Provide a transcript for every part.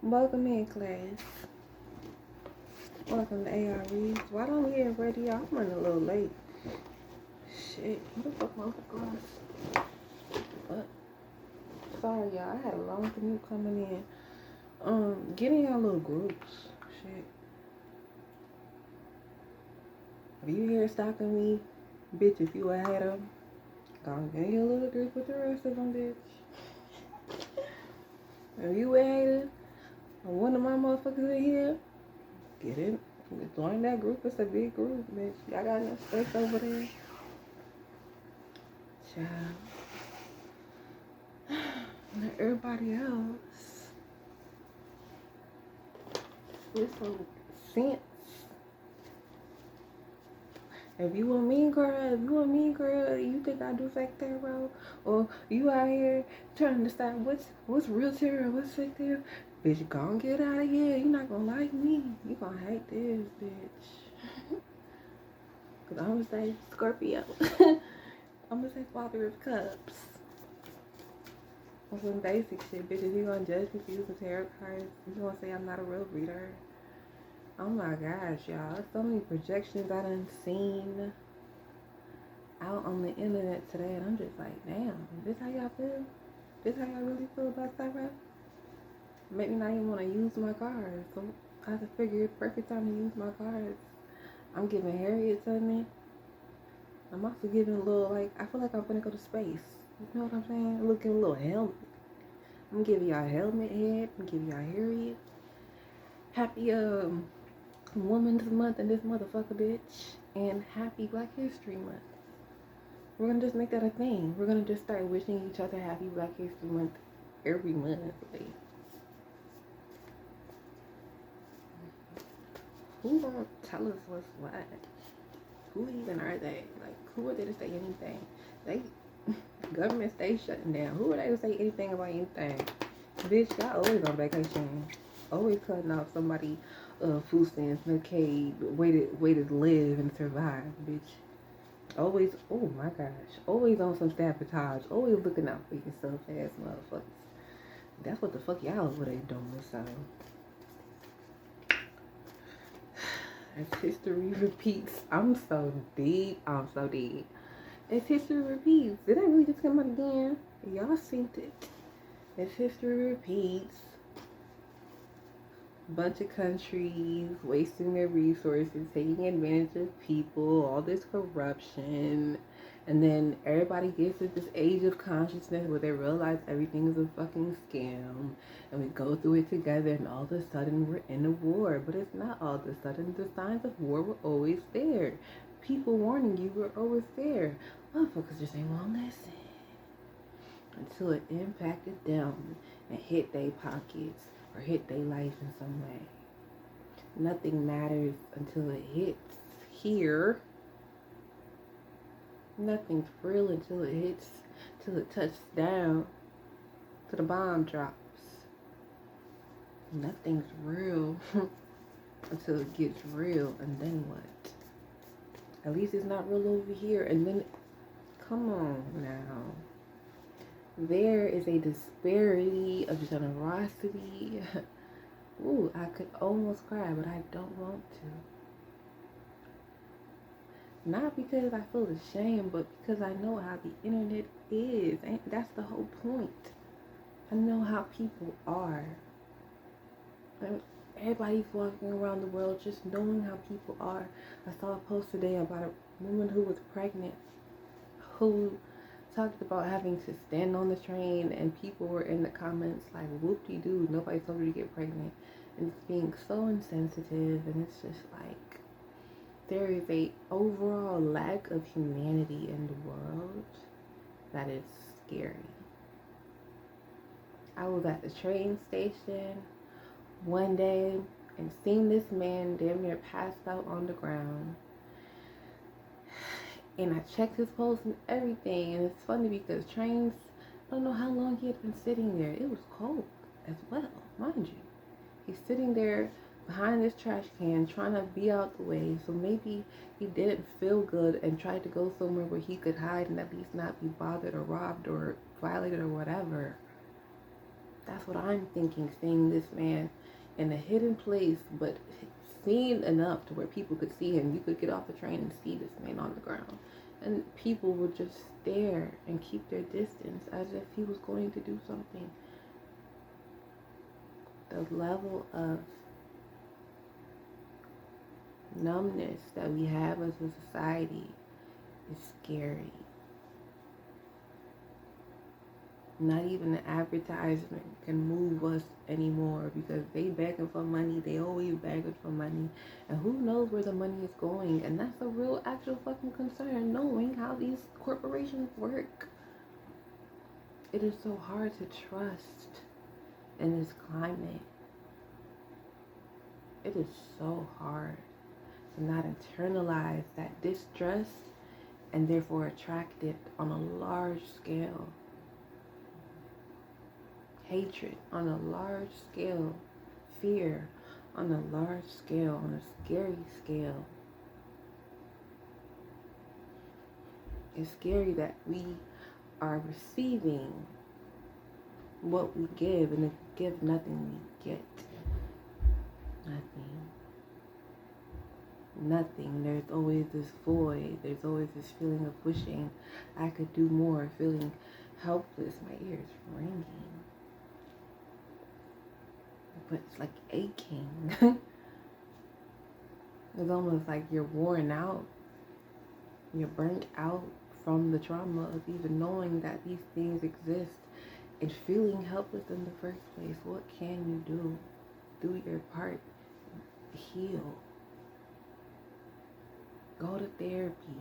Welcome in, class. Welcome to AREs. Why don't we get ready? I'm running a little late. Shit, what the fuck am I going? But sorry, y'all. I had a long commute coming in. Get in your little groups. Shit. If you here stalking me, bitch, if you a hater, go and get in your little group with the rest of them, bitch. If you a hater, or one of my motherfuckers in here, get in. Join that group. It's a big group, bitch. Y'all got enough space over there. Child. And everybody else with some sense. If you a mean girl, you think I do fake tarot, or you out here trying to decide what's real tarot, what's fake tarot, bitch, gon' get out of here. You not gonna like me. You gonna hate this, bitch. Cause I'm gonna say Scorpio. I'm gonna say Father of Cups. On some basic shit, bitch. If you gonna judge me for using tarot cards, you gonna say I'm not a real reader. Oh my gosh, y'all. So many projections I done seen out on the internet today, and I'm just like, damn, this how y'all feel? This how y'all really feel about tarot? Make me not even want to use my cards. So I have to figure it's perfect time to use my cards. I'm giving Harriet to me. I'm also giving a little, like, I feel like I'm gonna go to space. You know what I'm saying? I'm looking a little helmet. I'm giving y'all helmet head. I'm giving y'all Harriet. Happy Women's Month and this motherfucker, bitch. And happy Black History Month. We're gonna just make that a thing. We're gonna just start wishing each other happy Black History Month every month. Like, who gonna tell us what's what? Who even are they? Like, who are they to say anything? They government stays shutting down. Who are they to say anything about anything? Bitch, y'all always on vacation. Always cutting off somebody food stamps, Medicaid, way to live and survive, bitch. Always, oh my gosh, always on some sabotage. Always looking out for yourself, ass motherfuckers. That's what the fuck y'all over there doing, so. As history repeats, I'm so deep. As history repeats, did I really just come out again? Y'all seen it. As history repeats, bunch of countries wasting their resources, taking advantage of people, all this corruption, and then everybody gets to this age of consciousness where they realize everything is a fucking scam, and we go through it together, and all of a sudden we're in a war. But it's not all of a sudden. The signs of war were always there. People warning you were always there. Motherfuckers just ain't want to listen until it impacted them and hit their pockets or hit their life in some way. Nothing matters until it hits here. Nothing's real until it hits, till it touches down, till the bomb drops. Nothing's real until it gets real, and then what? At least it's not real over here, and then, come on now. There is a disparity of generosity. Ooh, I could almost cry, but I don't want to. Not because I feel ashamed, but because I know how the internet is. And that's the whole point. I know how people are. And everybody's walking around the world just knowing how people are. I saw a post today about a woman who was pregnant, who talked about having to stand on the train, and people were in the comments like, whoop-de-doo, nobody told her to get pregnant. And it's being so insensitive, and it's just like, there is a overall lack of humanity in the world that is scary. I was at the train station one day and seen this man damn near passed out on the ground. And I checked his pulse and everything. And it's funny because trains, I don't know how long he had been sitting there. It was cold as well, mind you. He's sitting there behind this trash can trying to be out the way. So maybe he didn't feel good and tried to go somewhere where he could hide and at least not be bothered or robbed or violated or whatever. That's what I'm thinking, seeing this man in a hidden place, but seen enough to where people could see him. You could get off the train and see this man on the ground. And people would just stare and keep their distance as if he was going to do something. The level of numbness that we have as a society is scary. Not even an advertisement can move us anymore because they begging for money. They always begging for money. And who knows where the money is going. And that's a real actual fucking concern, knowing how these corporations work. It is so hard to trust in this climate. It is so hard to not internalize that distrust and therefore attract it on a large scale. Hatred on a large scale, fear on a large scale, on a scary scale. It's scary that we are receiving what we give, and if we give nothing, we get nothing. Nothing. There's always this void. There's always this feeling of wishing I could do more, feeling helpless. My ears ringing. But it's like aching. It's almost like you're worn out. You're burnt out from the trauma of even knowing that these things exist and feeling helpless in the first place. What can you do? Do your part. Heal. Go to therapy.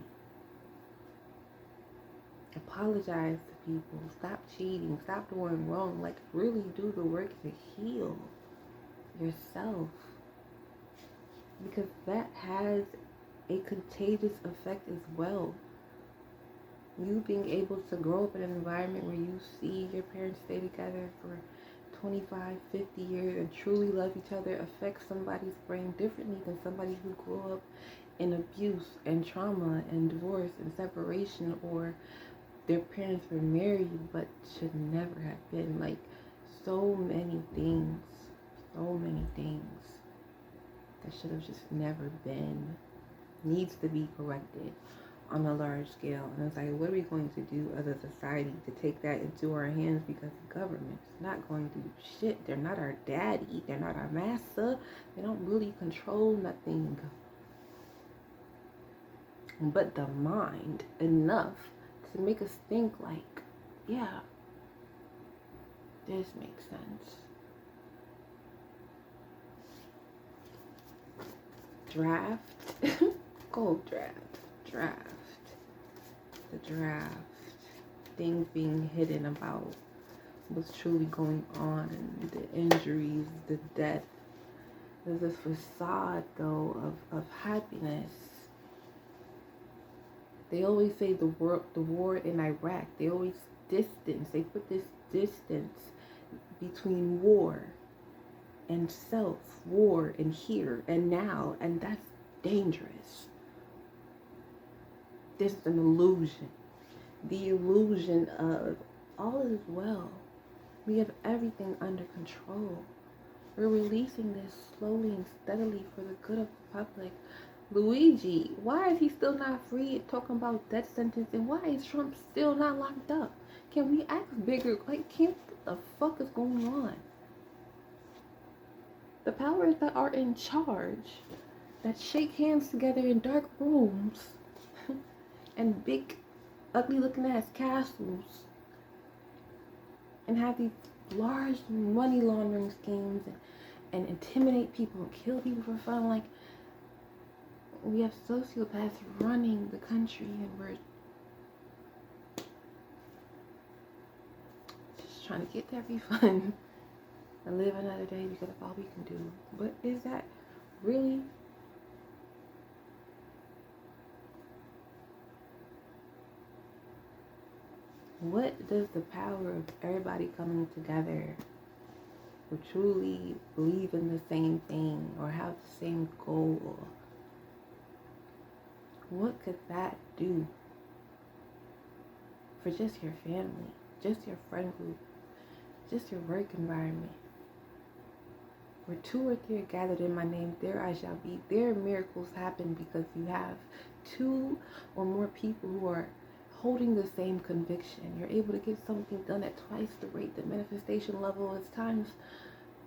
Apologize to people. Stop cheating. Stop doing wrong. Like, really do the work to heal yourself, because that has a contagious effect as well. You being able to grow up in an environment where you see your parents stay together for 25, 50 years and truly love each other affects somebody's brain differently than somebody who grew up in abuse and trauma and divorce and separation, or their parents were married but should never have been. Like, so many things that should have just never been, needs to be corrected on a large scale. And it's like, what are we going to do as a society to take that into our hands, because the government's not going to do shit. They're not our daddy. They're not our master. They don't really control nothing but the mind enough to make us think like, yeah, this makes sense. Draft. Gold draft. The draft. Things being hidden about what's truly going on, and the injuries, the death. There's this facade, though, of happiness. They always say the war in Iraq. They always distance. They put this distance between war and self, war and here and now, and that's dangerous. This is an illusion. The illusion of all is well. We have everything under control. We're releasing this slowly and steadily for the good of the public. Luigi, why is he still not free talking about death sentence, and why is Trump still not locked up? Can we act bigger? Like, what the fuck is going on? The powers that are in charge, that shake hands together in dark rooms and big, ugly looking ass castles, and have these large money laundering schemes and intimidate people and kill people for fun. Like, we have sociopaths running the country, and we're just trying to get that refund and live another day because that's all we can do. But is that really? What does the power of everybody coming together who truly believe in the same thing or have the same goal, what could that do for just your family, just your friend group, just your work environment. Where two or three are gathered in my name, there I shall be. There miracles happen because you have two or more people who are holding the same conviction. You're able to get something done at twice the rate. The manifestation level is times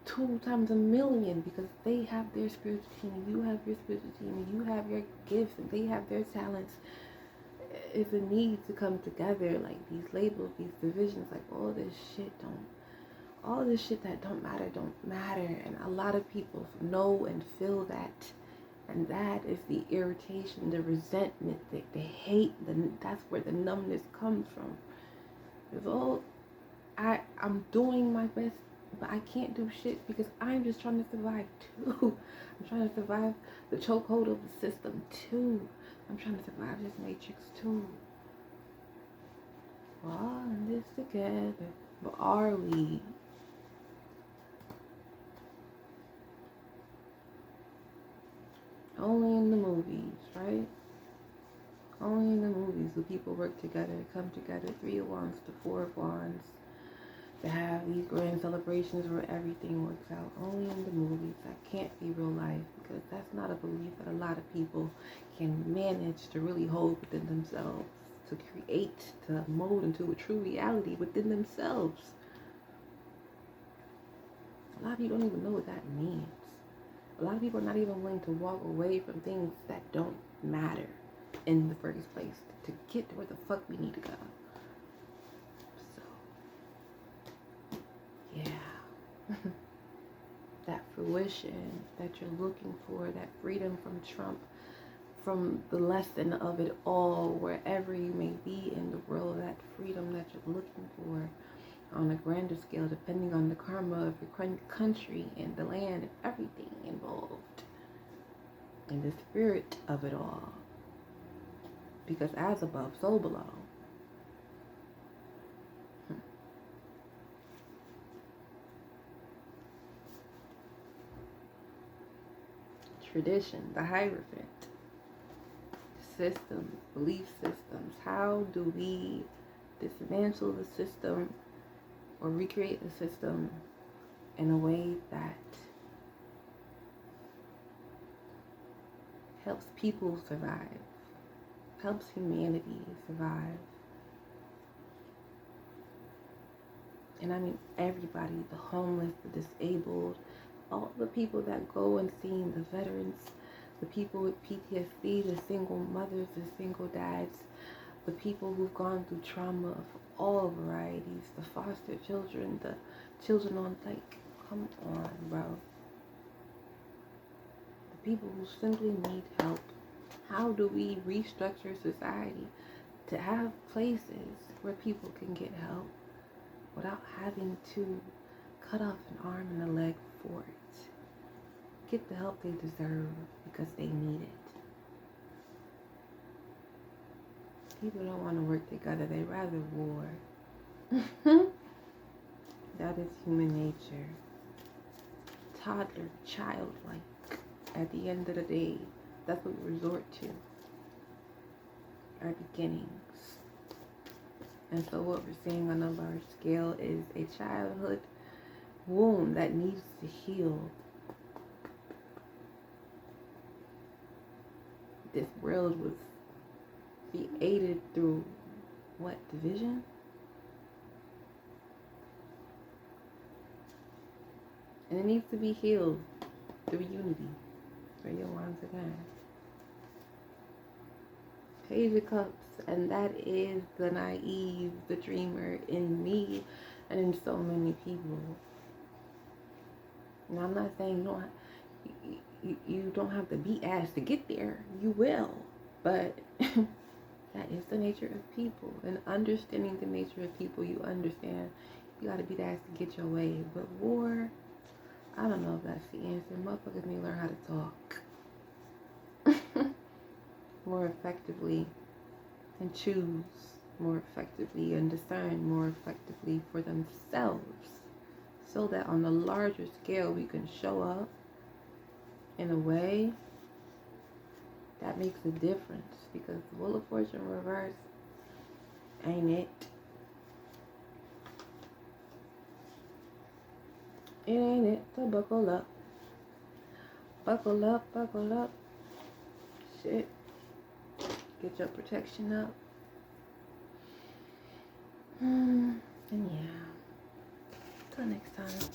2 times a million because they have their spiritual team, you have your spiritual team, and you have your gifts, and they have their talents. It's a need to come together. Like these labels, these divisions, like all this shit that don't matter. And a lot of people know and feel that. And that is the irritation, the resentment, the hate. That's where the numbness comes from. It's all, I'm doing my best, but I can't do shit because I'm just trying to survive too. I'm trying to survive the chokehold of the system too. I'm trying to survive this matrix too. We're all in this together. But are we? Only in the movies, right? Only in the movies do people work together, come together, 3 of Wands to 4 of Wands, to have these grand celebrations where everything works out. Only in the movies. That can't be real life because that's not a belief that a lot of people can manage to really hold within themselves, to create, to mold into a true reality within themselves. A lot of people don't even know what that means. A lot of people are not even willing to walk away from things that don't matter in the first place to get to where the fuck we need to go. So, yeah. That fruition that you're looking for, that freedom from Trump, from the lesson of it all, wherever you may be in the world, that freedom that you're looking for on a grander scale, depending on the karma of your country and the land and everything involved, and the spirit of it all. Because as above, so below. Tradition, the Hierophant, systems, belief systems. How do we dismantle the system or recreate the system in a way that helps people survive, helps humanity survive? And I mean everybody, the homeless, the disabled, all the people that go and see the veterans, the people with PTSD, the single mothers, the single dads, the people who've gone through trauma of all varieties, the foster children, the children on, like, come on, bro. The people who simply need help. How do we restructure society to have places where people can get help without having to cut off an arm and a leg for it? Get the help they deserve because they need it. People don't want to work together. They rather war. That is human nature. Toddler, childlike. At the end of the day, that's what we resort to. Our beginnings. And so what we're seeing on a large scale is a childhood wound that needs to heal. This world was created through what? Division? And it needs to be healed through unity. For your wands again. Page of Cups, and that is the naive, the dreamer in me and in so many people. Now I'm not saying you don't have to beat ass to get there. You will, but that is the nature of people. And understanding the nature of people, you understand you gotta beat ass to get your way. But war, I don't know if that's the answer. Motherfuckers need to learn how to talk more effectively and choose more effectively and discern more effectively for themselves, so that on a larger scale we can show up in a way that makes a difference. Because the Wheel of Fortune reverse ain't it. It ain't it, so buckle up. Buckle up, buckle up. Shit. Get your protection up. And yeah. Till next time.